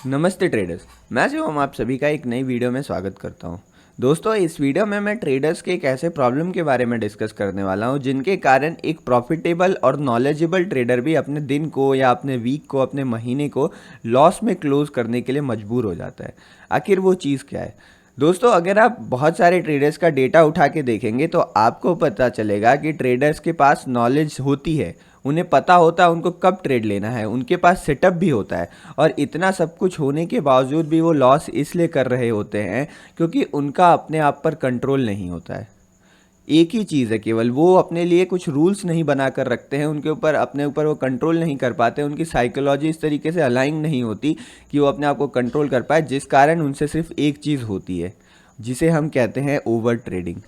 नमस्ते ट्रेडर्स। मैं शिवम आप सभी का एक नई वीडियो में स्वागत करता हूं। दोस्तों, इस वीडियो में मैं ट्रेडर्स के एक ऐसे प्रॉब्लम के बारे में डिस्कस करने वाला हूं जिनके कारण एक प्रॉफिटेबल और नॉलेजेबल ट्रेडर भी अपने दिन को या अपने वीक को, अपने महीने को लॉस में क्लोज करने के लिए मजबूर हो जाता है। आखिर वो चीज़ क्या है? दोस्तों, अगर आप बहुत सारे ट्रेडर्स का डेटा उठा के देखेंगे तो आपको पता चलेगा कि ट्रेडर्स के पास नॉलेज होती है, उन्हें पता होता है उनको कब ट्रेड लेना है, उनके पास सेटअप भी होता है। और इतना सब कुछ होने के बावजूद भी वो लॉस इसलिए कर रहे होते हैं क्योंकि उनका अपने आप पर कंट्रोल नहीं होता है। एक ही चीज़ है, केवल वो अपने लिए कुछ रूल्स नहीं बना कर रखते हैं, उनके ऊपर अपने ऊपर वो कंट्रोल नहीं कर पाते, उनकी साइकोलॉजी इस तरीके से अलाइन नहीं होती कि वो अपने आप को कंट्रोल कर पाए, जिस कारण उनसे सिर्फ एक चीज़ होती है जिसे हम कहते हैं ओवर ट्रेडिंग।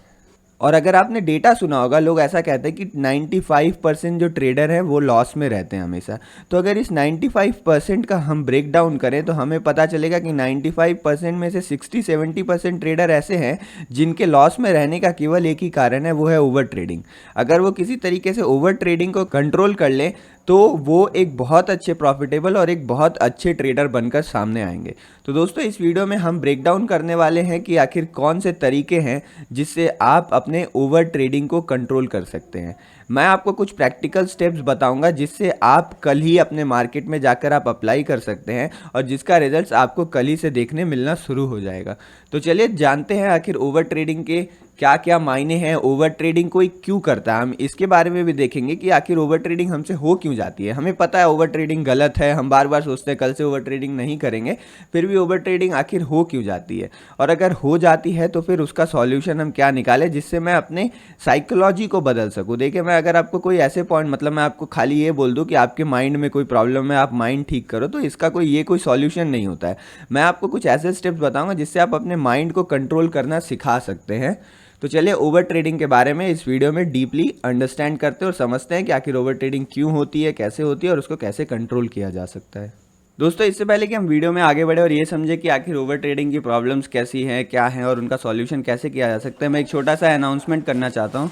और अगर आपने डेटा सुना होगा, लोग ऐसा कहते हैं कि 95% जो ट्रेडर हैं वो लॉस में रहते हैं हमेशा। तो अगर इस 95% का हम ब्रेक डाउन करें तो हमें पता चलेगा कि 95% में से 60-70% ट्रेडर ऐसे हैं जिनके लॉस में रहने का केवल एक ही कारण है, वो है ओवर ट्रेडिंग। अगर वो किसी तरीके से ओवर ट्रेडिंग को कंट्रोल कर ले तो वो एक बहुत अच्छे प्रॉफिटेबल और एक बहुत अच्छे ट्रेडर बनकर सामने आएंगे। तो दोस्तों, इस वीडियो में हम ब्रेक डाउन करने वाले हैं कि आखिर कौन से तरीके हैं जिससे आप अपने ओवर ट्रेडिंग को कंट्रोल कर सकते हैं। मैं आपको कुछ प्रैक्टिकल स्टेप्स बताऊंगा जिससे आप कल ही अपने मार्केट में जाकर आप अप्लाई कर सकते हैं और जिसका रिजल्ट्स आपको कल ही से देखने मिलना शुरू हो जाएगा। तो चलिए जानते हैं आखिर ओवर ट्रेडिंग के क्या क्या मायने हैं, ओवर ट्रेडिंग कोई क्यों करता है। हम इसके बारे में भी देखेंगे कि आखिर ओवर ट्रेडिंग हमसे हो क्यों जाती है। हमें पता है ओवर ट्रेडिंग गलत है, हम बार बार सोचते हैं कल से ओवर ट्रेडिंग नहीं करेंगे, फिर भी ओवर ट्रेडिंग आखिर हो क्यों जाती है, और अगर हो जाती है तो फिर उसका सॉल्यूशन हम क्या निकालें जिससे मैं अपने साइकोलॉजी को बदल सकूं। देखिए, मैं अगर आपको कोई ऐसे पॉइंट, मतलब मैं आपको खाली ये बोल दूं कि आपके माइंड में कोई प्रॉब्लम है, आप माइंड ठीक करो, तो इसका कोई सॉल्यूशन नहीं होता है। मैं आपको कुछ ऐसे स्टेप्स बताऊंगा जिससे आप अपने माइंड को कंट्रोल करना सिखा सकते हैं। तो चलिए ओवर ट्रेडिंग के बारे में इस वीडियो में डीपली अंडरस्टैंड करते हैं और समझते हैं कि आखिर ओवर ट्रेडिंग क्यों होती है, कैसे होती है और उसको कैसे कंट्रोल किया जा सकता है। दोस्तों, इससे पहले कि हम वीडियो में आगे बढ़े और ये समझे कि आखिर ओवर ट्रेडिंग की प्रॉब्लम्स कैसी हैं, क्या हैं और उनका सॉल्यूशन कैसे किया जा सकता है, मैं एक छोटा सा अनाउंसमेंट करना चाहता हूँ।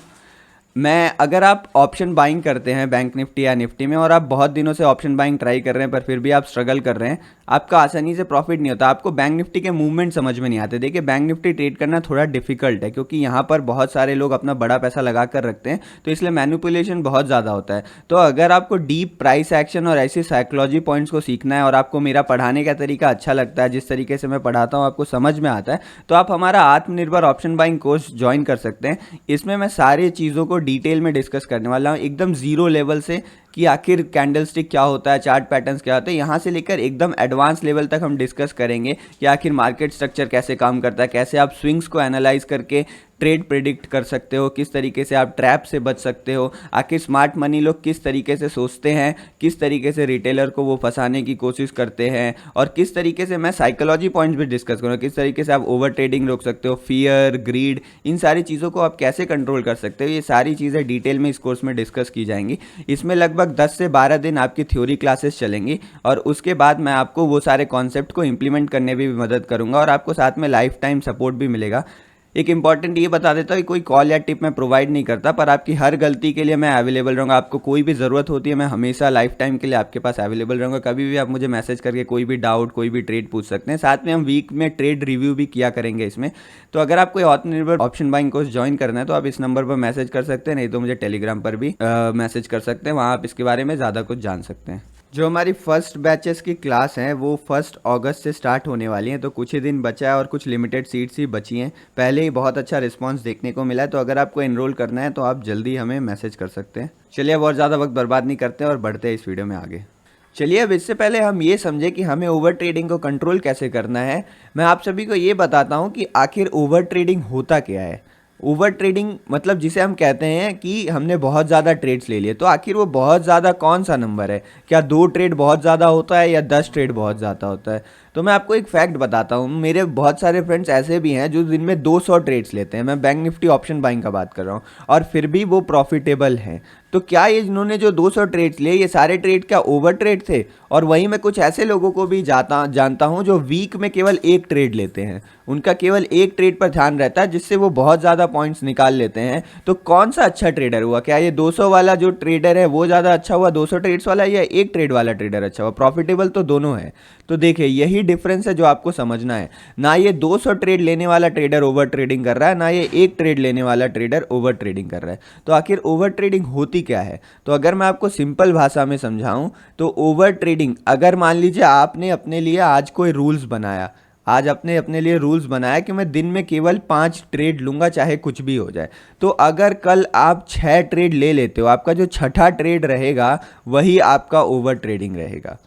अगर आप ऑप्शन बाइंग करते हैं बैंक निफ्टी या निफ्टी में और आप बहुत दिनों से ऑप्शन बाइंग ट्राई कर रहे हैं पर फिर भी आप स्ट्रगल कर रहे हैं, आपका आसानी से प्रॉफिट नहीं होता, आपको बैंक निफ्टी के मूवमेंट समझ में नहीं आते। देखिए, बैंक निफ्टी ट्रेड करना थोड़ा डिफिकल्ट है क्योंकि यहाँ पर बहुत सारे लोग अपना बड़ा पैसा लगा कर रखते हैं, तो इसलिए मैनिपुलेशन बहुत ज़्यादा होता है। तो अगर आपको डीप प्राइस एक्शन और ऐसी साइकोलॉजी पॉइंट्स को सीखना है और आपको मेरा पढ़ाने का तरीका अच्छा लगता है, जिस तरीके से मैं पढ़ाता हूँ आपको समझ में आता है, तो आप हमारा आत्मनिर्भर ऑप्शन बाइंग कोर्स ज्वाइन कर सकते हैं। इसमें मैं सारी चीज़ों को डिटेल में डिस्कस करने वाला हूँ, एकदम जीरो लेवल से कि आखिर कैंडलस्टिक क्या होता है, चार्ट पैटर्न्स क्या होते हैं, यहाँ से लेकर एकदम एडवांस लेवल तक हम डिस्कस करेंगे कि आखिर मार्केट स्ट्रक्चर कैसे काम करता है, कैसे आप स्विंग्स को एनालाइज करके ट्रेड प्रिडिक्ट कर सकते हो, किस तरीके से आप ट्रैप से बच सकते हो, आखिर स्मार्ट मनी लोग किस तरीके से सोचते हैं, किस तरीके से रिटेलर को वो फंसाने की कोशिश करते हैं, और किस तरीके से मैं साइकोलॉजी पॉइंट्स भी डिस्कस करूँगा, किस तरीके से आप ओवर ट्रेडिंग रोक सकते हो, फियर, ग्रीड, इन सारी चीज़ों को आप कैसे कंट्रोल कर सकते हो। ये सारी चीज़ें डिटेल में इस कोर्स में डिस्कस की जाएंगी। इसमें लगभग 10 से 12 दिन आपकी थ्योरी क्लासेस चलेंगी और उसके बाद मैं आपको वो सारे कॉन्सेप्ट को इंप्लीमेंट करने में भी मदद करूंगा और आपको साथ में लाइफ टाइम सपोर्ट भी मिलेगा। एक इंपॉर्टेंट ये बता देता हूँ कि कोई कॉल या टिप मैं प्रोवाइड नहीं करता, पर आपकी हर गलती के लिए मैं अवेलेबल रहूँगा। आपको कोई भी ज़रूरत होती है, मैं हमेशा लाइफ टाइम के लिए आपके पास अवेलेबल रहूँगा। कभी भी आप मुझे मैसेज करके कोई भी डाउट, कोई भी ट्रेड पूछ सकते हैं। साथ में हम वीक में ट्रेड रिव्यू भी किया करेंगे इसमें। तो अगर आप कोई आत्मनिर्भर ऑप्शन बाइंग कोर्स ज्वाइन करना है तो आप इस नंबर पर मैसेज कर सकते हैं, नहीं तो मुझे टेलीग्राम पर भी मैसेज कर सकते हैं, वहाँ आप इसके बारे में ज़्यादा कुछ जान सकते हैं। जो हमारी फर्स्ट बैचेस की क्लास हैं वो 1 अगस्त से स्टार्ट होने वाली हैं, तो कुछ ही दिन बचा है और कुछ लिमिटेड सीट्स ही बची हैं। पहले ही बहुत अच्छा रिस्पांस देखने को मिला है, तो अगर आपको एनरोल करना है तो आप जल्दी हमें मैसेज कर सकते हैं। चलिए, अब और ज़्यादा वक्त बर्बाद नहीं करते और बढ़ते हैं इस वीडियो में आगे। चलिए, अब इससे पहले हम ये समझें कि हमें ओवर ट्रेडिंग को कंट्रोल कैसे करना है। मैं आप सभी को ये बताता हूँ कि आखिर ओवर ट्रेडिंग होता क्या है। ओवर ट्रेडिंग मतलब जिसे हम कहते हैं कि हमने बहुत ज़्यादा ट्रेड्स ले लिए, तो आखिर वो बहुत ज़्यादा कौन सा नंबर है? क्या 2 ट्रेड बहुत ज़्यादा होता है या 10 ट्रेड बहुत ज़्यादा होता है? तो मैं आपको एक फैक्ट बताता हूँ, मेरे बहुत सारे फ्रेंड्स ऐसे भी हैं जो दिन में 200 ट्रेड्स लेते हैं, मैं बैंक निफ्टी ऑप्शन बाइंग का बात कर रहा हूँ, और फिर भी वो प्रॉफिटेबल हैं। तो क्या ये इन्होंने जो 200 ट्रेड्स लिए, ये सारे ट्रेड क्या ओवर ट्रेड थे? और वहीं मैं कुछ ऐसे लोगों को भी जानता हूँ जो वीक में केवल 1 ट्रेड लेते हैं, उनका केवल एक ट्रेड पर ध्यान रहता है जिससे वो बहुत ज़्यादा पॉइंट्स निकाल लेते हैं। तो कौन सा अच्छा ट्रेडर हुआ? क्या ये 200 वाला जो ट्रेडर है वो ज़्यादा अच्छा हुआ, 200 ट्रेड्स वाला, या एक ट्रेड वाला ट्रेडर अच्छा हुआ? प्रॉफिटेबल तो दोनों है। तो देखिए यही डिफरेंस है जो आपको समझना है। ना ये 200 ट्रेड लेने वाला ट्रेडर ओवर ट्रेडिंग कर रहा है, ना ये एक ट्रेड लेने वाला ट्रेडर ओवर ट्रेडिंग कर रहा है। तो आखिर ओवर ट्रेडिंग होती क्या है? तो अगर मैं आपको सिंपल भाषा में समझाऊं तो ओवर ट्रेडिंग, अगर मान लीजिए आपने अपने लिए आज कोई रूल्स बनाया, आज आपने अपने लिए रूल्स बनाया कि मैं दिन में केवल 5 ट्रेड लूंगा चाहे कुछ भी हो जाए। तो अगर कल आप 6 ट्रेड ले लेते हो, आपका जो छठा ट्रेड रहेगा वही आपका ओवर ट्रेडिंग रहेगा।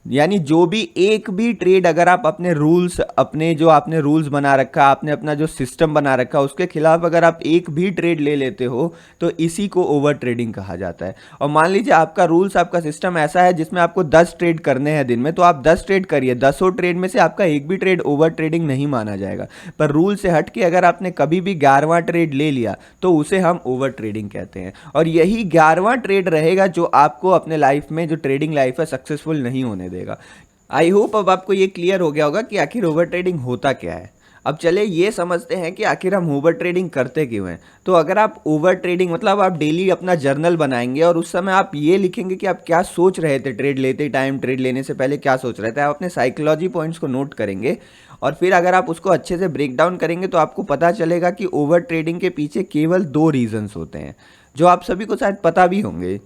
यानी जो भी एक भी ट्रेड अगर आप अपने रूल्स, अपने जो आपने रूल्स बना रखा, आपने अपना जो सिस्टम बना रखा, उसके खिलाफ अगर आप एक भी ट्रेड ले लेते हो तो इसी को ओवर ट्रेडिंग कहा जाता है। और मान लीजिए आपका रूल्स, आपका सिस्टम ऐसा है जिसमें आपको 10 ट्रेड करने हैं दिन में, तो आप 10 ट्रेड करिए, 10 ट्रेड में से आपका एक भी ट्रेड ओवर ट्रेडिंग नहीं माना जाएगा। पर रूल से हट के अगर आपने कभी भी 11वां ट्रेड ले लिया तो उसे हम ओवर ट्रेडिंग कहते हैं। और यही 11वां ट्रेड रहेगा जो आपको अपने लाइफ में, जो ट्रेडिंग लाइफ है, सक्सेसफुल नहीं होने देगा। आई होप अब आपको ये क्लियर हो गया होगा कि आखिर ओवर ट्रेडिंग होता क्या है। अब चले ये समझते हैं कि आखिर हम ओवर ट्रेडिंग करते क्यों हैं। तो अगर आप ओवर ट्रेडिंग मतलब आप डेली अपना जर्नल बनाएंगे और उस समय आप ये लिखेंगे कि आप क्या सोच रहे थे ट्रेड लेते टाइम, ट्रेड लेने से पहले क्या सोच रहे थे, आप अपने साइकोलॉजी पॉइंट्स को नोट करेंगे और फिर अगर आप उसको अच्छे से ब्रेक डाउन करेंगे तो आपको पता चलेगा कि ओवर ट्रेडिंग के पीछे केवल 2 रीजंस होते हैं जो आप सभी को शायद पता भी होंगे।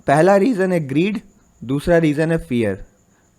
पहला रीज़न है ग्रीड, दूसरा रीज़न है फियर।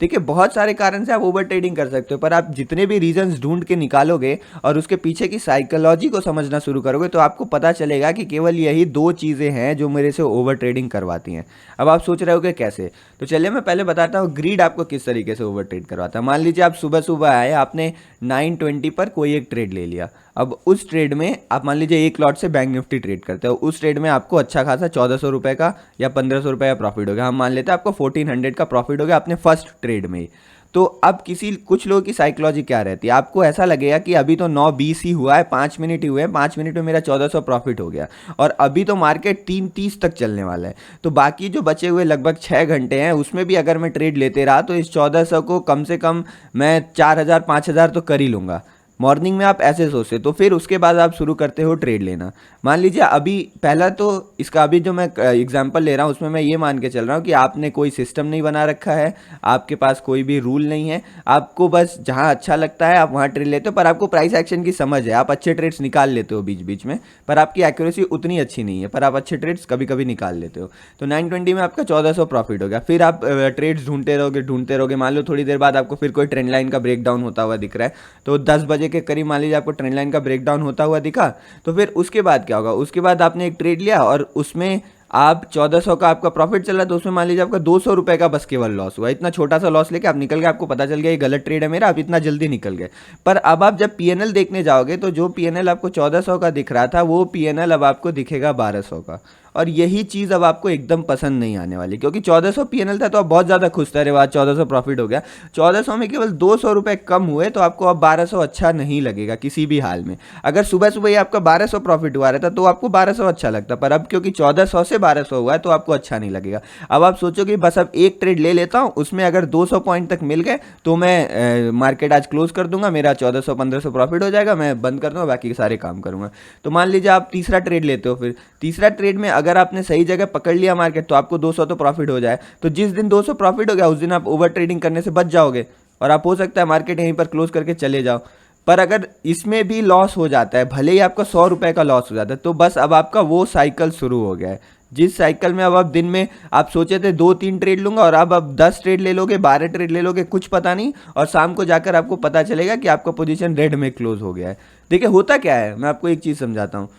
देखिए बहुत सारे कारण से आप ओवर ट्रेडिंग कर सकते हो, पर आप जितने भी रीजंस ढूंढ के निकालोगे और उसके पीछे की साइकोलॉजी को समझना शुरू करोगे तो आपको पता चलेगा कि केवल यही 2 चीज़ें हैं जो मेरे से ओवर ट्रेडिंग करवाती हैं। अब आप सोच रहे हो कि कैसे, तो चलिए मैं पहले बताता हूँ ग्रीड आपको किस तरीके से ओवर ट्रेड करवाता है। मान लीजिए आप सुबह सुबह आए, आपने 920 पर कोई एक ट्रेड ले लिया। अब उस ट्रेड में आप मान लीजिए एक लॉट से बैंक निफ्टी ट्रेड करते हो, उस ट्रेड में आपको अच्छा खासा 1400 रुपये का या 1500 रुपये का प्रॉफिट हो गया। हम मान लेते हैं आपको 1400 का प्रॉफिट हो गया अपने फर्स्ट ट्रेड में ही। तो अब कुछ लोगों की साइकोलॉजी क्या रहती है, आपको ऐसा लगेगा कि अभी तो 9:20 ही हुआ है, 5 मिनट ही हुए हैं, 5 मिनट में मेरा 1400 प्रॉफिट हो गया और अभी तो मार्केट 3:30 तक चलने वाला है। तो बाकी जो बचे हुए लगभग 6 घंटे हैं उसमें भी अगर मैं ट्रेड लेते रहा तो इस 1400 को कम से कम मैं 4000 5000 तो कर ही लूँगा। मॉर्निंग में आप ऐसे सोचते, तो फिर उसके बाद आप शुरू करते हो ट्रेड लेना। मान लीजिए अभी पहला तो इसका अभी जो मैं एग्जांपल ले रहा हूँ उसमें मैं ये मान के चल रहा हूँ कि आपने कोई सिस्टम नहीं बना रखा है, आपके पास कोई भी रूल नहीं है, आपको बस जहाँ अच्छा लगता है आप वहाँ ट्रेड लेते हो, पर आपको प्राइस एक्शन की समझ है, आप अच्छे ट्रेड्स निकाल लेते हो बीच बीच में, पर आपकी एक्यूरेसी उतनी अच्छी नहीं है, पर आप अच्छे ट्रेड्स कभी कभी निकाल लेते हो। तो 920 में आपका 1400 प्रॉफिट हो गया। फिर आप ट्रेड्स ढूंढते रहोगे, मान लो थोड़ी देर बाद आपको फिर कोई ट्रेंड लाइन का ब्रेकडाउन होता हुआ दिख रहा है, तो 10 बजे के करीब मान लीजिए आपको ट्रेंड लाइन का ब्रेकडाउन होता हुआ दिखा। तो फिर उसके बाद क्या होगा, उसके बाद आपने एक ट्रेड लिया और उसमें आप 1400 का आपका प्रॉफिट चला, तो उसमें मान लीजिए आपका 200 रुपए का बस केवल लॉस हुआ। इतना छोटा सा लॉस लेके आप निकल गए, आपको पता चल गया ये गलत ट्रेड है मेरा, आप इतना जल्दी निकल गए। पर अब आप जब पीएनएल देखने जाओगे तो जो पीएनएल आपको 1400 का दिख रहा था वो पीएनएल अब आपको दिखेगा 1200 का। और यही चीज़ अब आपको एकदम पसंद नहीं आने वाली, क्योंकि 1400 पीएनएल था तो आप बहुत ज़्यादा खुश थे, अरे वाह 1400 प्रॉफिट हो गया। 1400 में केवल 200 रुपये कम हुए तो आपको अब 1200 अच्छा नहीं लगेगा किसी भी हाल में। अगर सुबह सुबह ही आपका 1200 प्रॉफिट हुआ रहता तो आपको 1200 अच्छा लगता, पर अब क्योंकि 1400 से 1200 हुआ है तो आपको अच्छा नहीं लगेगा। अब आप सोचोगे बस अब एक ट्रेड ले लेता हूँ, उसमें अगर 200 पॉइंट तक मिल गए तो मैं मार्केट आज क्लोज कर दूंगा, मेरा 1400 1500 प्रॉफिट हो जाएगा, मैं बंद कर दूंगा, बाकी के सारे काम करूंगा। तो मान लीजिए आप तीसरा ट्रेड लेते हो, फिर तीसरा ट्रेड में अगर आपने सही जगह पकड़ लिया मार्केट तो आपको 200 तो प्रॉफिट हो जाए। तो जिस दिन 200 प्रॉफिट हो गया उस दिन आप ओवर ट्रेडिंग करने से बच जाओगे और आप हो सकता है मार्केट यहीं पर क्लोज करके चले जाओ। पर अगर इसमें भी लॉस हो जाता है, भले ही आपका 100 रुपए का लॉस हो जाता है, तो बस अब आपका वो साइकिल शुरू हो गया है जिस साइकिल में अब आप दिन में आप सोचे थे 2-3 ट्रेड लूंगा और अब 10 ट्रेड ले लोगे, 12 ट्रेड ले लोगे, कुछ पता नहीं, और शाम को जाकर आपको पता चलेगा कि आपका पोजीशन रेड में क्लोज हो गया है। देखिए होता क्या है, मैं आपको एक चीज़ समझाता हूँ।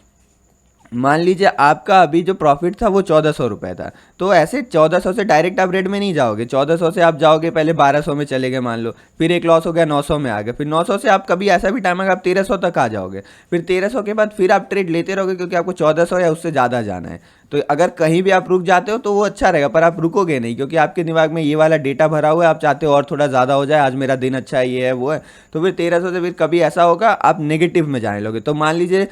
मान लीजिए आपका अभी जो प्रॉफिट था वो 1400 रुपये था, तो ऐसे 1400 से डायरेक्ट आप रेड में नहीं जाओगे, 1400 से आप जाओगे पहले 1200 में चले गए मान लो, फिर एक लॉस हो गया 900 में आ गए, फिर 900 से आप कभी ऐसा भी टाइम आएगा आप 1300 तक आ जाओगे, फिर 1300 के बाद फिर आप ट्रेड लेते रहोगे क्योंकि आपको 1400 या उससे ज़्यादा जाना है। तो अगर कहीं भी आप रुक जाते हो तो वो अच्छा रहेगा, पर आप रुकोगे नहीं क्योंकि आपके दिमाग में ये वाला डेटा भरा हुआ है, आप चाहते हो और थोड़ा ज़्यादा हो जाए, आज मेरा दिन अच्छा है, ये है वो है। तो फिर 1300 से फिर कभी ऐसा होगा आप नेगेटिव में जाने लोगे, तो मान लीजिए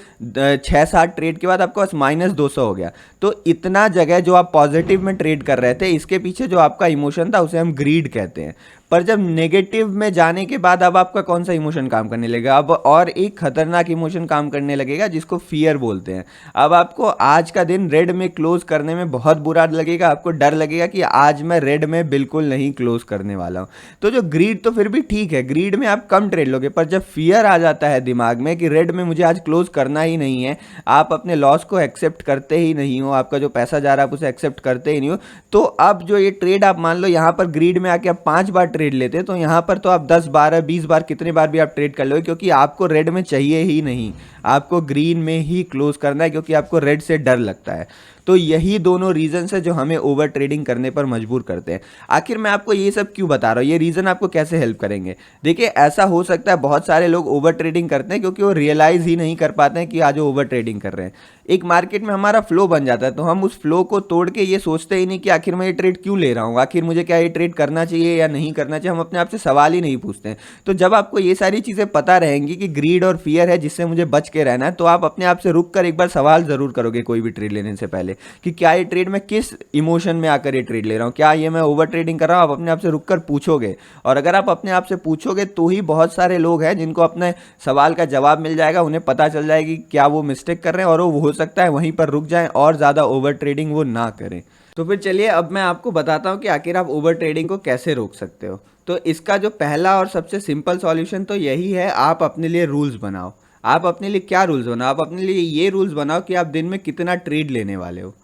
6-7 ट्रेड के बाद आपको बस -200 हो गया। तो इतना जगह जो आप पॉजिटिव में ट्रेड कर रहे थे, इसके पीछे जो आपका इमोशन था उसे हम ग्रीड कहते हैं। पर जब नेगेटिव में जाने के बाद अब आपका कौन सा इमोशन काम करने लगेगा, अब और एक खतरनाक इमोशन काम करने लगेगा जिसको फियर बोलते हैं। अब आपको आज का दिन रेड में क्लोज करने में बहुत बुरा लगेगा, आपको डर लगेगा कि आज मैं रेड में बिल्कुल नहीं क्लोज करने वाला हूँ। तो जो ग्रीड तो फिर भी ठीक है, ग्रीड में आप कम ट्रेड लोगे, पर जब फियर आ जाता है दिमाग में कि रेड में मुझे आज क्लोज करना ही नहीं है, आप अपने लॉस को एक्सेप्ट करते ही नहीं हो, आपका जो पैसा जा रहा है आप उसे एक्सेप्ट करते ही नहीं हो, तो अब जो ये ट्रेड आप मान लो यहाँ पर ग्रीड में आके आप 5 बार ट्रेड लेते हैं, तो यहाँ पर तो आप 10 12 20 बार कितने बार भी आप ट्रेड कर लोगे, क्योंकि आपको रेड में चाहिए ही नहीं, आपको ग्रीन में ही क्लोज करना है, क्योंकि आपको रेड से डर लगता है। तो यही दोनों रीजन है जो हमें ओवर ट्रेडिंग करने पर मजबूर करते हैं। आखिर मैं आपको ये सब क्यों बता रहा हूँ, ये रीज़न आपको कैसे हेल्प करेंगे। देखिए, ऐसा हो सकता है बहुत सारे लोग ओवर ट्रेडिंग करते हैं क्योंकि वो रियलाइज़ ही नहीं कर पाते हैं कि आज वो ओवर ट्रेडिंग कर रहे हैं। एक मार्केट में हमारा फ्लो बन जाता है, तो हम उस फ्लो को तोड़ के ये सोचते ही नहीं कि आखिर मैं ये ट्रेड क्यों ले रहा हूँ, आखिर मुझे क्या ये ट्रेड करना चाहिए या नहीं करना चाहिए, हम अपने आप से सवाल ही नहीं पूछते हैं। तो जब आपको ये सारी चीज़ें पता रहेंगी कि ग्रीड और फियर है जिससे मुझे बच के रहना है, तो आप अपने आप से रुक कर एक बार सवाल ज़रूर करोगे कोई भी ट्रेड लेने से पहले कि क्या ये ट्रेड में किस इमोशन में आकर ये ट्रेड ले रहा हूँ, क्या ये मैं ओवर ट्रेडिंग कर रहा हूँ। आप अपने आप से रुक कर पूछोगे, और अगर आप अपने आप से पूछोगे तो ही बहुत सारे लोग हैं जिनको अपने सवाल का जवाब मिल जाएगा, उन्हें पता चल जाएगी क्या वो मिस्टेक कर रहे हैं, और वो हो सकता है वहीं पर रुक जाएं और ज़्यादा ओवर ट्रेडिंग वो ना करें। तो फिर चलिए अब मैं आपको बताता हूँ कि आखिर आप ओवर ट्रेडिंग को कैसे रोक सकते हो। तो इसका जो पहला और सबसे सिंपल सॉल्यूशन तो यही है, आप अपने लिए रूल्स बनाओ। आप अपने लिए क्या रूल्स बनाओ, आप अपने लिए ये रूल्स बनाओ कि आप दिन में कितना ट्रेड लेने वाले हो।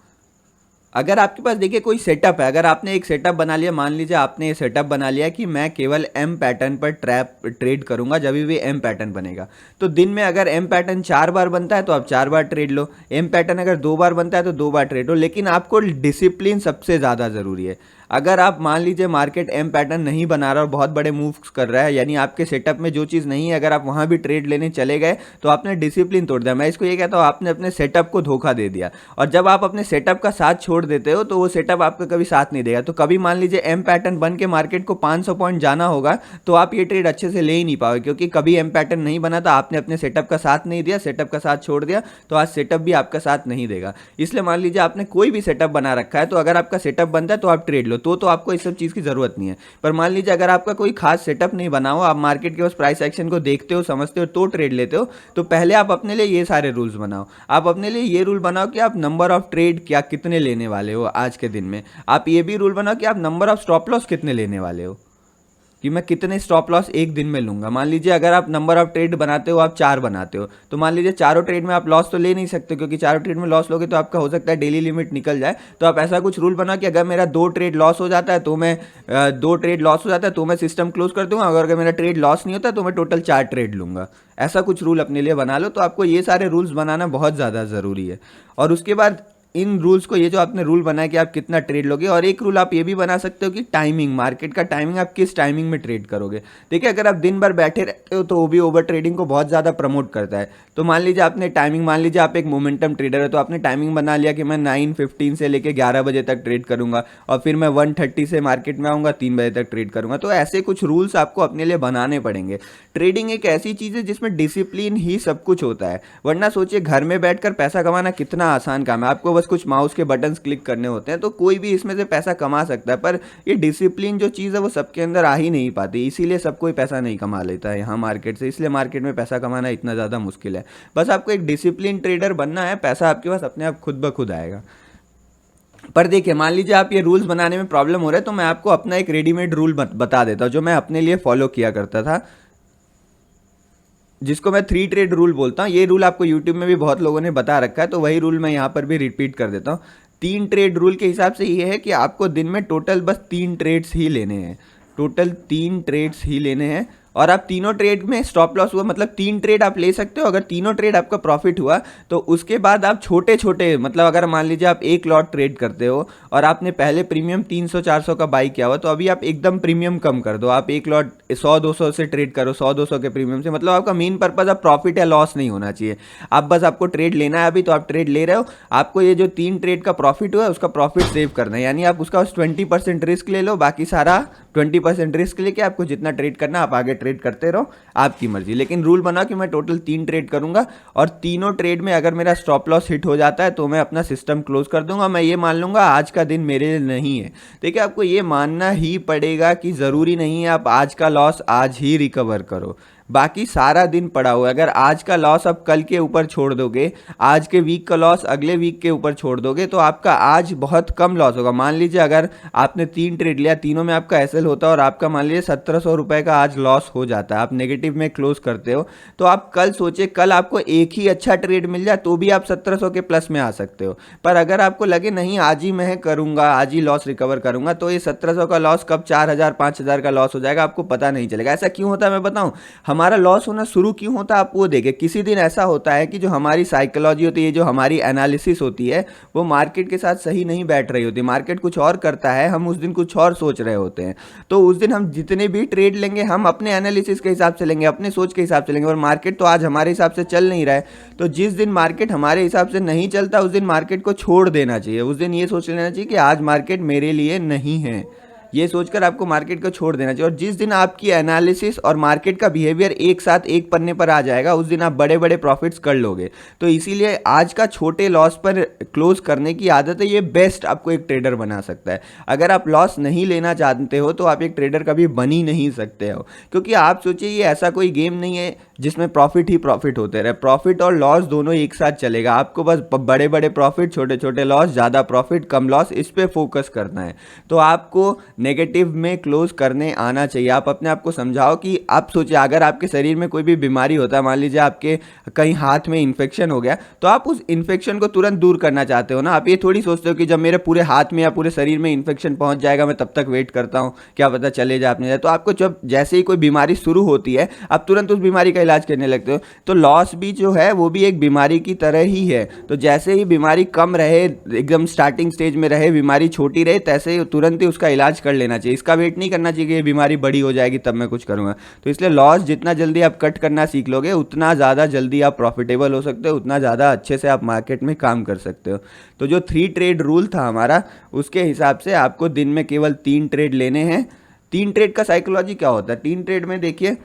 अगर आपके पास देखिए कोई सेटअप है, अगर आपने एक सेटअप बना लिया, मान लीजिए आपने ये सेटअप बना लिया कि मैं केवल एम पैटर्न पर ट्रेड करूंगा, जब भी एम पैटर्न बनेगा, तो दिन में अगर एम पैटर्न 4 बार बनता है तो आप 4 बार ट्रेड लो, एम पैटर्न अगर 2 बार बनता है तो 2 बार ट्रेड लो, लेकिन आपको डिसिप्लिन सबसे ज़्यादा ज़रूरी है। अगर आप मान लीजिए मार्केट एम पैटर्न नहीं बना रहा और बहुत बड़े मूव्स कर रहा है, यानी आपके सेटअप में जो चीज़ नहीं है, अगर आप वहाँ भी ट्रेड लेने चले गए तो आपने डिसिप्लिन तोड़ दिया। मैं इसको ये कहता हूँ, आपने अपने सेटअप को धोखा दे दिया। और जब आप अपने सेटअप का साथ छोड़ देते हो तो वो सेटअप आपका कभी साथ नहीं देगा। तो कभी मान लीजिए एम पैटर्न बन के मार्केट को 500 पॉइंट जाना होगा तो आप ये ट्रेड अच्छे से ले ही नहीं पाओगे, क्योंकि कभी एम पैटर्न नहीं बना था, आपने अपने सेटअप का साथ नहीं दिया, सेटअप का साथ छोड़ दिया, तो आज सेटअप भी आपका साथ नहीं देगा। इसलिए मान लीजिए आपने कोई भी सेटअप बना रखा है, तो अगर आपका सेटअप बनता है तो आप ट्रेड लो, तो आपको इस सब चीज़ की ज़रूरत नहीं है। पर मान लीजिए अगर आपका कोई खास सेटअप नहीं बना हो, आप मार्केट के उस प्राइस एक्शन को देखते हो, समझते हो, तो ट्रेड लेते हो, तो पहले आप अपने लिए ये सारे रूल्स बनाओ। आप अपने लिए ये रूल बनाओ कि आप नंबर ऑफ ट्रेड क्या कितने लेने वाले हो आज के दिन में। आप ये भी रूल बनाओ कि आप नंबर ऑफ स्टॉप लॉस कितने लेने वाले हो, कि मैं कितने स्टॉप लॉस एक दिन में लूंगा। मान लीजिए अगर आप नंबर ऑफ ट्रेड बनाते हो, आप 4 बनाते हो, तो मान लीजिए चारों ट्रेड में आप लॉस तो ले नहीं सकते, क्योंकि चारों ट्रेड में लॉस लोगे तो आपका हो सकता है डेली लिमिट निकल जाए। तो आप ऐसा कुछ रूल बनाओ कि अगर मेरा 2 ट्रेड लॉस हो जाता है तो मैं 2 ट्रेड लॉस हो जाता है तो मैं सिस्टम क्लोज कर दूंगा, अगर मेरा ट्रेड लॉस नहीं होता तो मैं टोटल 4 ट्रेड लूंगा। ऐसा कुछ रूल अपने लिए बना लो। तो आपको ये सारे रूल्स बनाना बहुत ज़्यादा ज़रूरी है। और उसके बाद इन रूल्स को, ये जो आपने रूल बनाया कि आप कितना ट्रेड लोगे, और एक रूल आप ये भी बना सकते हो कि टाइमिंग, मार्केट का टाइमिंग, आप किस टाइमिंग में ट्रेड करोगे। देखिए, अगर आप दिन भर बैठे रहते हो तो वो भी ओवर ट्रेडिंग को बहुत ज़्यादा प्रमोट करता है। तो मान लीजिए आपने टाइमिंग, मान लीजिए आप एक मोमेंटम ट्रेडर है, तो आपने टाइमिंग बना लिया कि मैं 9:15 से लेकर 11 बजे तक ट्रेड करूंगा, और फिर मैं 1:30 से मार्केट में आऊँगा, 3 बजे तक ट्रेड करूंगा। तो ऐसे कुछ रूल्स आपको अपने लिए बनाने पड़ेंगे। ट्रेडिंग एक ऐसी चीज़ है जिसमें डिसिप्लिन ही सब कुछ होता है। वरना सोचिए, घर में बैठकर पैसा कमाना कितना आसान काम है, आपको बस कुछ माउस के बटन्स क्लिक करने होते हैं, तो कोई भी इसमें से पैसा कमा सकता है। पर ये डिसिप्लिन जो चीज़ है वो सबके अंदर आ ही नहीं पाती, इसीलिए सब कोई पैसा नहीं कमा लेता है यहाँ मार्केट से। इसलिए मार्केट में पैसा कमाना इतना ज़्यादा मुश्किल है। बस आपको एक डिसिप्लिन ट्रेडर बनना है, पैसा आपके पास अपने आप खुद ब खुद आएगा। पर देखिए, मान लीजिए आप ये रूल्स बनाने में प्रॉब्लम हो रहा है, तो मैं आपको अपना एक रेडीमेड रूल बता देता हूँ जो मैं अपने लिए फॉलो किया करता था, जिसको मैं 3 ट्रेड रूल बोलता हूँ। ये रूल आपको यूट्यूब में भी बहुत लोगों ने बता रखा है, तो वही रूल मैं यहाँ पर भी रिपीट कर देता हूँ। 3 ट्रेड रूल के हिसाब से ये है कि आपको दिन में टोटल बस 3 ट्रेड्स ही लेने हैं, टोटल 3 ट्रेड्स ही लेने हैं। और आप तीनों ट्रेड में स्टॉप लॉस हुआ, मतलब 3 ट्रेड आप ले सकते हो। अगर तीनों ट्रेड आपका प्रॉफिट हुआ तो उसके बाद आप छोटे छोटे, मतलब अगर मान लीजिए आप एक लॉट ट्रेड करते हो और आपने पहले प्रीमियम 300-400 का बाई किया हुआ, तो अभी आप एकदम प्रीमियम कम कर दो, आप एक लॉट 100-200 से ट्रेड करो, 100-200 के प्रीमियम से। मतलब आपका मेन पर्पज अब प्रॉफिट या लॉस नहीं होना चाहिए, आप बस आपको ट्रेड लेना है। अभी तो आप ट्रेड ले रहे हो, आपको ये जो 3 ट्रेड का प्रॉफिट हुआ है उसका प्रॉफिट सेव करना है, यानी आप उसका 20% रिस्क ले लो, बाकी सारा 20% रिस्क लेके आपको जितना ट्रेड करना आप आगे ट्रेड करते रहो, आपकी मर्जी। लेकिन रूल बना कि मैं टोटल 3 ट्रेड करूंगा और तीनों ट्रेड में अगर मेरा स्टॉप लॉस हिट हो जाता है तो मैं अपना सिस्टम क्लोज कर दूंगा। मैं ये मान लूंगा आज का दिन मेरे लिए नहीं है। देखिए, आपको ये मानना ही पड़ेगा कि ज़रूरी नहीं है आप आज का लॉस आज ही रिकवर करो, बाकी सारा दिन पड़ा हुआ है। अगर आज का लॉस आप कल के ऊपर छोड़ दोगे, आज के वीक का लॉस अगले वीक के ऊपर छोड़ दोगे, तो आपका आज बहुत कम लॉस होगा। मान लीजिए अगर आपने 3 ट्रेड लिया, तीनों में आपका एसएल होता है और आपका मान लीजिए 1700 रुपए का आज लॉस हो जाता है, आप नेगेटिव में क्लोज करते हो, तो आप कल सोचे कल आपको एक ही अच्छा ट्रेड मिल जाए तो भी आप 1700 के प्लस में आ सकते हो। पर अगर आपको लगे नहीं आज ही मैं करूंगा, आज ही लॉस रिकवर करूंगा, तो ये 1700 का लॉस कब 4000 5000 का लॉस हो जाएगा आपको पता नहीं चलेगा। ऐसा क्यों होता है मैं बताऊं, हमारा लॉस होना शुरू क्यों होता है आप वो देखें। किसी दिन ऐसा होता है कि जो हमारी साइकोलॉजी होती है, जो हमारी एनालिसिस होती है, वो मार्केट के साथ सही नहीं बैठ रही होती। मार्केट कुछ और करता है, हम उस दिन कुछ और सोच रहे होते हैं, तो उस दिन हम जितने भी ट्रेड लेंगे हम अपने एनालिसिस के हिसाब से लेंगे, अपने सोच के हिसाब से लेंगे, और मार्केट तो आज हमारे हिसाब से चल नहीं रहा है। तो जिस दिन मार्केट हमारे हिसाब से नहीं चलता उस दिन मार्केट को छोड़ देना चाहिए। उस दिन ये सोच लेना चाहिए कि आज मार्केट मेरे लिए नहीं है, ये सोचकर आपको मार्केट को छोड़ देना चाहिए। और जिस दिन आपकी एनालिसिस और मार्केट का बिहेवियर एक साथ एक पन्ने पर आ जाएगा, उस दिन आप बड़े बड़े प्रॉफिट्स कर लोगे। तो इसीलिए आज का छोटे लॉस पर क्लोज करने की आदत है, ये बेस्ट आपको एक ट्रेडर बना सकता है। अगर आप लॉस नहीं लेना चाहते हो तो आप एक ट्रेडर कभी बन ही नहीं सकते हो, क्योंकि आप सोचिए ये ऐसा कोई गेम नहीं है जिसमें प्रॉफिट ही प्रॉफिट होते रहे। प्रॉफिट और लॉस दोनों एक साथ चलेगा। आपको बस बड़े बड़े प्रॉफिट, छोटे छोटे लॉस, ज़्यादा प्रॉफिट, कम लॉस, इस पर फोकस करना है। तो आपको नेगेटिव में क्लोज करने आना चाहिए। आप अपने आप को समझाओ कि आप सोचिए अगर आपके शरीर में कोई भी बीमारी होता है, मान लीजिए आपके कहीं हाथ में इन्फेक्शन हो गया, तो आप उस इन्फेक्शन को तुरंत दूर करना चाहते हो ना। आप ये थोड़ी सोचते हो कि जब मेरे पूरे हाथ में या पूरे शरीर में इन्फेक्शन पहुंच जाएगा मैं तब तक वेट करता हूं, क्या पता चले जाए अपने जाए। तो आपको जब जैसे ही कोई बीमारी शुरू होती है आप तुरंत उस बीमारी का इलाज करने लगते हो। तो लॉस भी जो है वो भी एक बीमारी की तरह ही है। तो जैसे ही बीमारी कम रहे, एकदम स्टार्टिंग स्टेज में रहे, बीमारी छोटी रहे, तैसे ही तुरंत ही उसका इलाज कर लेना चाहिए। इसका वेट नहीं करना चाहिए कि ये बीमारी बड़ी हो जाएगी तब मैं कुछ करूंगा। तो इसलिए लॉस जितना जल्दी आप कट करना सीख लोगे उतना ज़्यादा जल्दी आप प्रॉफिटेबल हो सकते हो, उतना ज़्यादा अच्छे से आप मार्केट में काम कर सकते हो। तो जो 3 ट्रेड रूल था हमारा, उसके हिसाब से आपको दिन में केवल 3 ट्रेड लेने हैं। 3 ट्रेड का साइकोलॉजी क्या होता है, 3 ट्रेड में देखिए,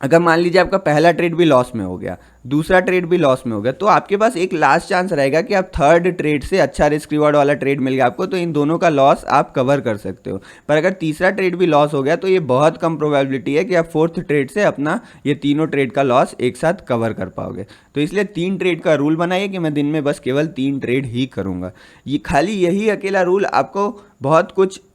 अगर मान लीजिए आपका पहला ट्रेड भी लॉस में हो गया, दूसरा ट्रेड भी लॉस में हो गया, तो आपके पास एक लास्ट चांस रहेगा कि आप थर्ड ट्रेड से अच्छा रिस्क रिवॉर्ड वाला ट्रेड मिल गया आपको, तो इन दोनों का लॉस आप कवर कर सकते हो। पर अगर तीसरा ट्रेड भी लॉस हो गया तो ये बहुत कम प्रोबेबिलिटी है कि आप फोर्थ ट्रेड से अपना ये तीनों ट्रेड का लॉस एक साथ कवर कर पाओगे। तो इसलिए 3 ट्रेड का रूल बनाइए कि मैं दिन में बस केवल 3 ट्रेड ही करूँगा। ये खाली यही अकेला रूल आपको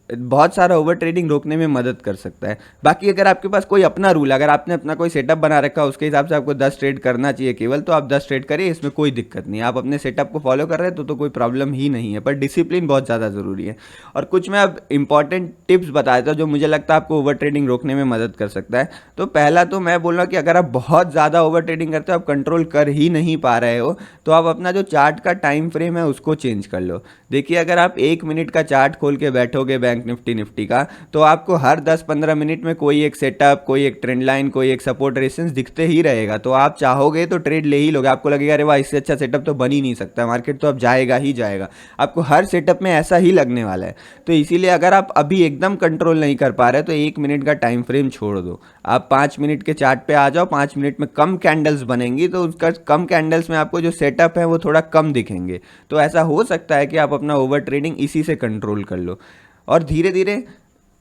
बहुत सारा ओवर ट्रेडिंग रोकने में मदद कर सकता है। बाकी अगर आपके पास कोई अपना रूल, अगर आपने अपना कोई सेटअप बना रखा है उसके हिसाब से आपको 10 ट्रेड करना चाहिए केवल, तो आप 10 ट्रेड करिए, इसमें कोई दिक्कत नहीं है। आप अपने सेटअप को फॉलो कर रहे हैं तो कोई प्रॉब्लम ही नहीं है। पर डिसिप्लिन बहुत ज़्यादा ज़रूरी है। और कुछ मैं अब इंपॉर्टेंट टिप्स बता देता हूँ जो मुझे लगता है आपको ओवर ट्रेडिंग रोकने में मदद कर सकता है। तो पहला तो मैं बोल रहा हूँ कि अगर आप बहुत ज़्यादा ओवर ट्रेडिंग करते हो, आप कंट्रोल कर ही नहीं पा रहे हो, तो आप अपना जो चार्ट का टाइम फ्रेम है उसको चेंज कर लो। देखिए, अगर आप 1 मिनट का चार्ट खोल के बैठोगे बैंक निफ्टी का, तो आपको हर 10-15 मिनट में कोई एक सेटअप, कोई एक ट्रेंड लाइन, कोई एक सपोर्ट रेजिस्टेंस दिखते ही रहेगा। तो आप चाहोगे तो ट्रेड ले ही लोगे। आपको लगेगा अरे वाह, इससे अच्छा सेटअप तो बन ही नहीं सकता, मार्केट तो अब जाएगा ही जाएगा। आपको हर सेटअप में ऐसा ही लगने वाला है। तो इसीलिए अगर आप अभी एकदम कंट्रोल नहीं कर पा रहे तो 1 मिनट का टाइम फ्रेम छोड़ दो, आप 5 मिनट के चार्ट पे आ जाओ। 5 मिनट में कम कैंडल्स बनेंगी, तो उसका कम कैंडल्स में आपको जो सेटअप है वो थोड़ा कम दिखेंगे। तो ऐसा हो सकता है कि आप अपना ओवर ट्रेडिंग इसी से कंट्रोल कर लो। और धीरे धीरे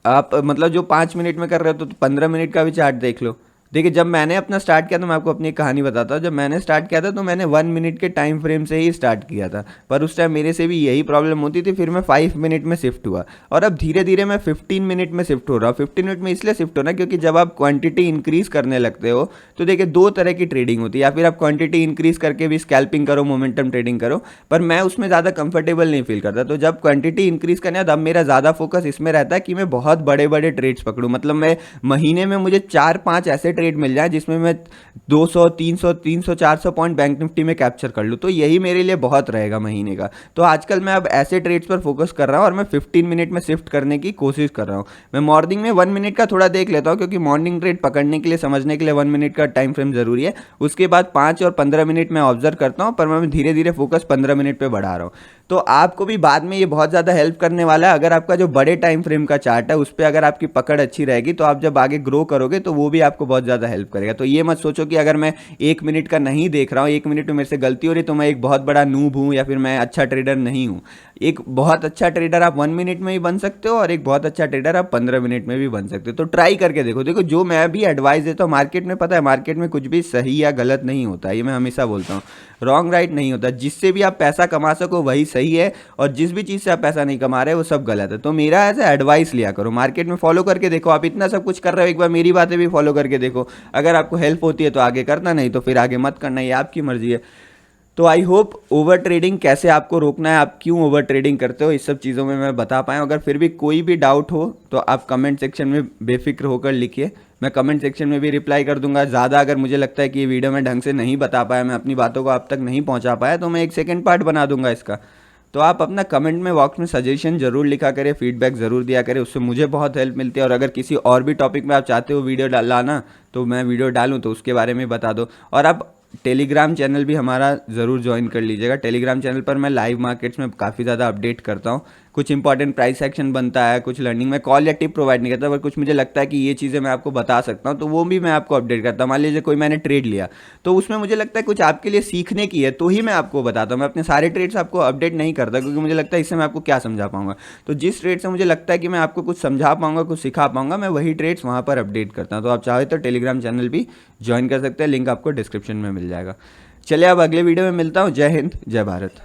आप मतलब जो 5 मिनट में कर रहे हो तो 15 मिनट का भी चार्ट देख लो। देखिए, जब मैंने अपना स्टार्ट किया तो मैं आपको अपनी एक कहानी बताता हूँ। जब मैंने स्टार्ट किया था तो मैंने 1 मिनट के टाइम फ्रेम से ही स्टार्ट किया था, पर उस टाइम मेरे से भी यही प्रॉब्लम होती थी। फिर मैं 5 मिनट में शिफ्ट हुआ और अब धीरे धीरे मैं 15 मिनट में शिफ्ट हो रहा हूँ। 15 मिनट में इसलिए शिफ्ट होना क्योंकि जब आप क्वांटिटी इंक्रीज करने लगते हो तो देखिए 2 तरह की ट्रेडिंग होती है। या फिर आप क्वांटिटी इंक्रीज करके भी स्कैल्पिंग करो, मोमेंटम ट्रेडिंग करो, पर मैं उसमें ज़्यादा कंफर्टेबल नहीं फील करता। तो जब क्वांटिटी इंक्रीज करने अब मेरा ज़्यादा फोकस इसमें रहता है कि मैं बहुत बड़े बड़े ट्रेड्स पकड़ूँ। मतलब मैं महीने में मुझे 4-5 ऐसे ट्रेड मिल जाए जिसमें मैं 200, 300, 400 पॉइंट बैंक निफ्टी में कैप्चर कर लूँ, तो यही मेरे लिए बहुत रहेगा महीने का। तो आजकल मैं अब ऐसे ट्रेड्स पर फोकस कर रहा हूँ और मैं 15 मिनट में शिफ्ट करने की कोशिश कर रहा हूँ। मैं मॉर्निंग में 1 मिनट का थोड़ा देख लेता हूँ क्योंकि मॉर्निंग ट्रेड पकड़ने के लिए, समझने के लिए 1 मिनट का टाइम फ्रेम जरूरी है। उसके बाद 5 और 15 मिनट में ऑब्जर्व करता हूँ, पर मैं धीरे धीरे फोकस 15 मिनट पर बढ़ा रहा हूँ। तो आपको भी बाद में ये बहुत ज़्यादा हेल्प करने वाला है। अगर आपका जो बड़े टाइम फ्रेम का चार्ट है उस पर अगर आपकी पकड़ अच्छी रहेगी तो आप जब आगे ग्रो करोगे तो वो भी आपको बहुत ज़्यादा हेल्प करेगा। तो ये मत सोचो कि अगर मैं 1 मिनट का नहीं देख रहा हूँ, 1 मिनट में मेरे से गलती हो रही तो मैं एक बहुत बड़ा नूब हूँ या फिर मैं अच्छा ट्रेडर नहीं हूँ। एक बहुत अच्छा ट्रेडर आप 1 मिनट में भी बन सकते हो और एक बहुत अच्छा ट्रेडर आप 15 मिनट में भी बन सकते हो। तो ट्राई करके देखो। देखो जो मैं भी एडवाइस देता हूँ मार्केट में, पता है मार्केट में कुछ भी सही या गलत नहीं होता, ये मैं हमेशा बोलता हूँ। रॉन्ग राइट नहीं होता। जिससे भी आप पैसा कमा सको वही सही है और जिस भी चीज़ से आप पैसा नहीं कमा रहे वो सब गलत है। तो मेरा ऐसा एडवाइस लिया करो, मार्केट में फॉलो करके देखो। आप इतना सब कुछ कर रहे हो, एक बार मेरी बातें भी फॉलो करके देखो। अगर आपको हेल्प होती है तो आगे करना, नहीं तो फिर आगे मत करना, ये आपकी मर्जी है। तो आई होप ओवर ट्रेडिंग कैसे आपको रोकना है, आप क्यों ओवर ट्रेडिंग करते हो, इस सब चीज़ों में मैं बता पाया। अगर फिर भी कोई भी डाउट हो तो आप कमेंट सेक्शन में बेफिक्र होकर लिखिए, मैं कमेंट सेक्शन में भी रिप्लाई कर दूंगा। ज़्यादा अगर मुझे लगता है कि ये वीडियो में ढंग से नहीं बता पाया, मैं अपनी बातों को आप तक नहीं पहुंचा पाया, तो मैं एक सेकेंड पार्ट बना दूंगा इसका। तो आप अपना कमेंट में बॉक्स में सजेशन जरूर लिखा करें, फीडबैक ज़रूर दिया करें, उससे मुझे बहुत हेल्प मिलती है। और अगर किसी और भी टॉपिक में आप चाहते हो वीडियो लाना तो मैं वीडियो डालूँ तो उसके बारे में बता दो। और आप टेलीग्राम चैनल भी हमारा ज़रूर ज्वाइन कर लीजिएगा। टेलीग्राम चैनल पर मैं लाइव मार्केट्स में काफ़ी ज़्यादा अपडेट करता हूँ। कुछ इंपॉर्टेंट प्राइस सेक्शन बनता है, कुछ लर्निंग में कॉल या टिप प्रोवाइड नहीं करता, पर कुछ मुझे लगता है कि ये चीज़ें मैं आपको बता सकता हूँ तो वो भी मैं आपको अपडेट करता हूँ। मान लीजिए कोई मैंने ट्रेड लिया तो उसमें मुझे लगता है कुछ आपके लिए सीखने की है तो ही मैं आपको बताता हूँ। मैं अपने सारे ट्रेड्स आपको अपडेट नहीं करता क्योंकि मुझे लगता है इससे मैं आपको क्या समझा पाऊंगा। तो जिस ट्रेड से मुझे लगता है कि मैं आपको कुछ समझा पाऊंगा, कुछ सिखा पाऊंगा, मैं वही ट्रेड्स वहाँ पर अपडेट करता हूँ। तो आप चाहे तो टेलीग्राम चैनल भी ज्वाइन कर सकते हैं, लिंक आपको डिस्क्रिप्शन में मिल जाएगा। चलिए अब अगले वीडियो में मिलता हूँ। जय हिंद, जय भारत।